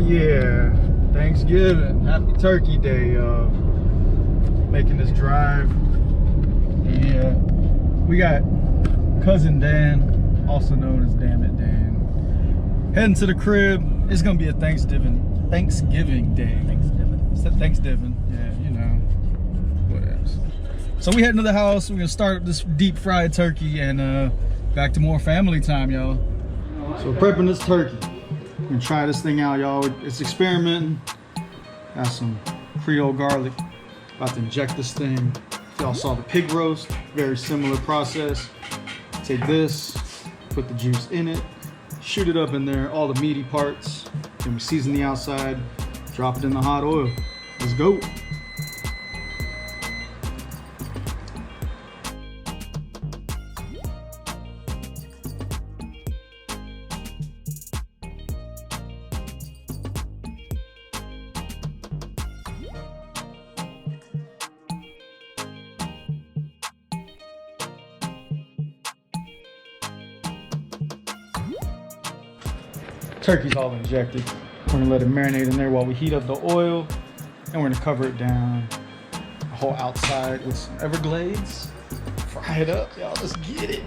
yeah, Thanksgiving, happy Turkey Day, making this drive. Yeah, we got cousin Dan, also known as Damn It Dan, heading to the crib. It's gonna be a Thanksgiving day. Thanksgiving, yeah, you know, whatever. So we heading to the house. We're gonna start up this deep fried turkey and back to more family time, y'all. So we're prepping this turkey. We're gonna try this thing out, y'all. It's experimenting. Got some Creole garlic. About to inject this thing. Y'all saw the pig roast. Very similar process. Take this, put the juice in it, shoot it up in there, all the meaty parts. Then we season the outside, drop it in the hot oil. Let's go. Turkey's all injected. We're gonna let it marinate in there while we heat up the oil, and we're gonna cover it down, the whole outside with some Everglades. Fry it up, y'all. Let's get it.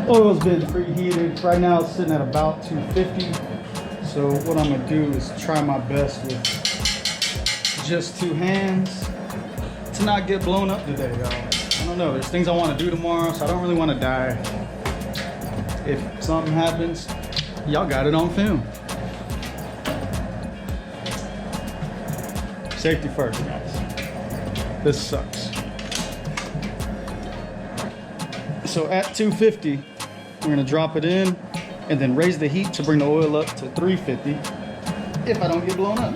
Oil's been preheated. Right now it's sitting at about 250. So what I'm gonna do is try my best with just two hands to not get blown up today, y'all. I don't know, there's things I wanna do tomorrow, so I don't really wanna die. If something happens, y'all got it on film. Safety first, guys. This sucks. So at 250, we're gonna drop it in and then raise the heat to bring the oil up to 350 if I don't get blown up.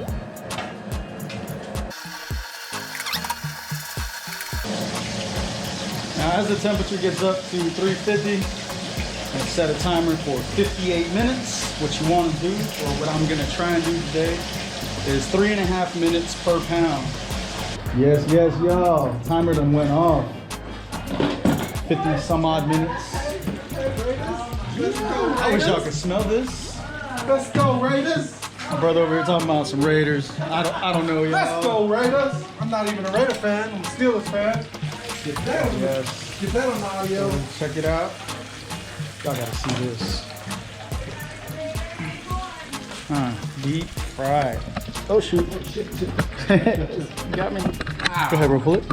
Now as the temperature gets up to 350, I'm gonna set a timer for 58 minutes. What you wanna do, or what I'm gonna try and do today, is 3.5 minutes per pound. Yes, y'all. Timer done went off. 50 some odd minutes. I wish y'all could smell this. Let's go Raiders. My brother over here talking about some Raiders. I don't know y'all. Let's go Raiders. I'm not even a Raider fan. I'm a Steelers fan. Get that on, get that on the audio. Check it out. Y'all gotta see this. Deep fried. Oh shoot. Got me. Go ahead, bro. Pull it.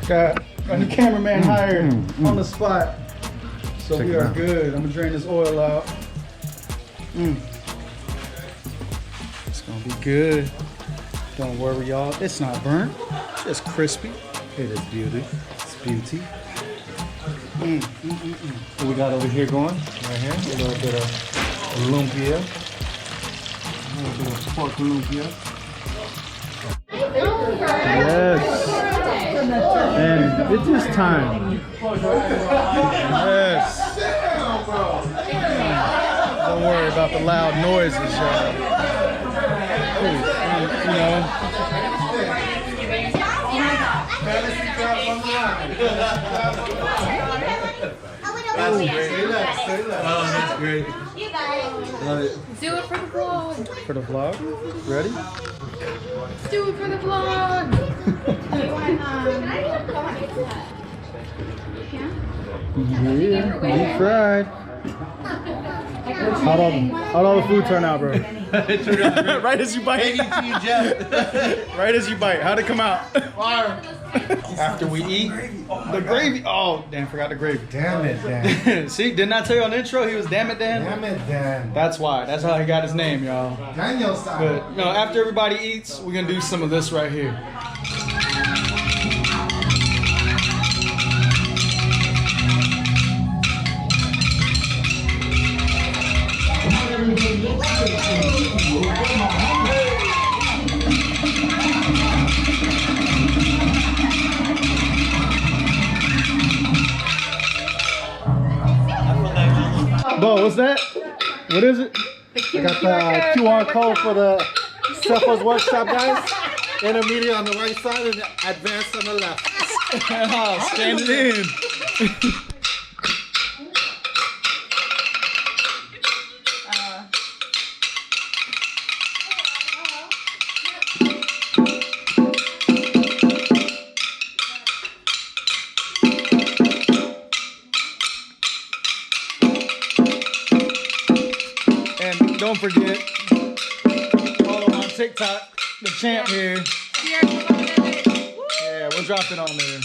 Got the cameraman hired on the spot. So we are good. I'm gonna drain this oil out. It's gonna be good. Don't worry, y'all. It's not burnt. It's crispy. It is beauty. It's beauty. What we got over here going? Right here. A little bit of lumpia. A little bit of pork lumpia. Yes. And it is time. Yes. Don't worry about the loud noises, y'all. You know. That's great. Love it. Do it for the vlog. For the vlog? Ready? Do it for the vlog. Yeah, deep fried. How'd all the food turn out, bro? It turned out great. Right as you bite. Right as you bite. How'd it come out? Fire. After we eat the gravy. Oh, damn, forgot the gravy. Damn it, Dan. See, didn't I tell you on the intro he was Damn It Dan? Damn it, Dan. That's why. That's how he got his name, y'all. Daniel style. But no, after everybody eats, we're gonna do some of this right here. Bo, what's that? What is it? I got the QR code for the Sepho's Workshop, guys. Intermediate on the right side and advanced on the left. Scan it in. And don't forget, follow on TikTok, the champ here. Yeah, we'll drop it on there.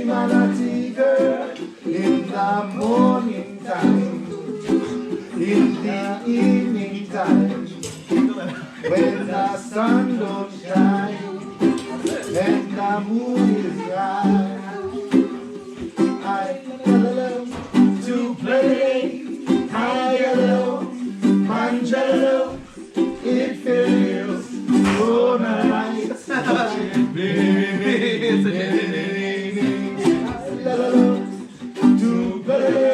Manatee girl, in the morning time, in the evening time, when the sun don't shine, and the moon is bright, I love to play, I love Manjalo, it feels so nice, to play,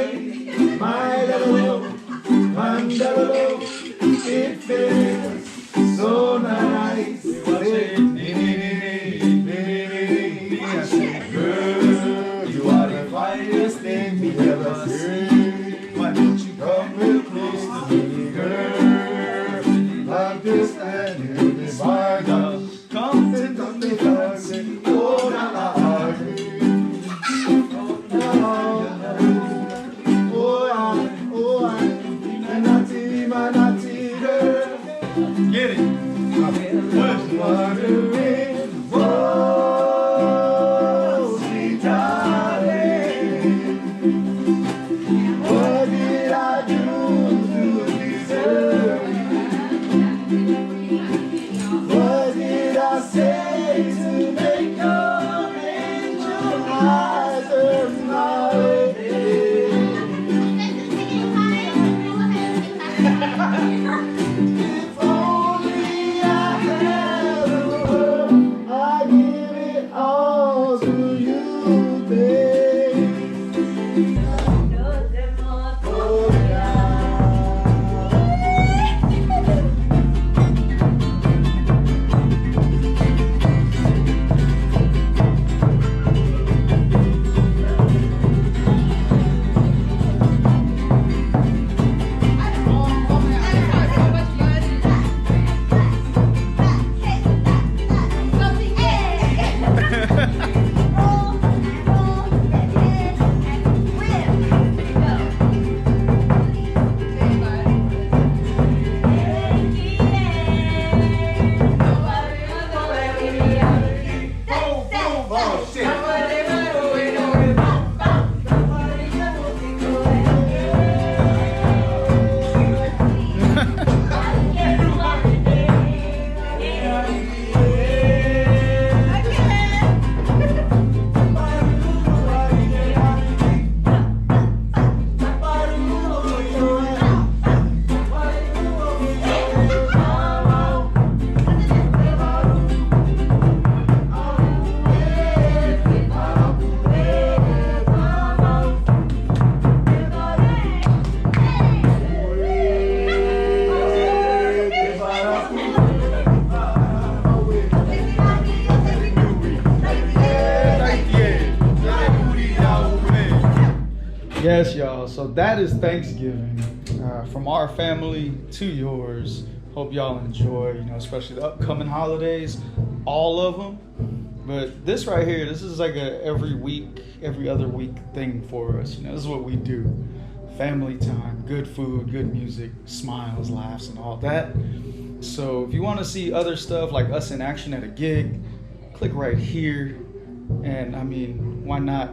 my love, Manjalo, it feels so nice. Get it. Was wondering, whoa, sweet darling, what did I do to deserve you? What did I say to make your angel eyes turn my way? If only I had a word, I'd give it all to you, babe. Oh, yes, y'all. So that is Thanksgiving from our family to yours. Hope y'all enjoy, especially the upcoming holidays, all of them. But this right here, this is like a every week, every other week thing for us. This is what we do. Family time, good food, good music, smiles, laughs, and all that. So if you want to see other stuff like us in action at a gig, click right here. And I mean, why not?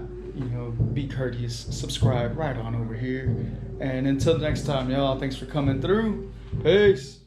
Be courteous, subscribe right on over here. And until next time, y'all, thanks for coming through. Peace.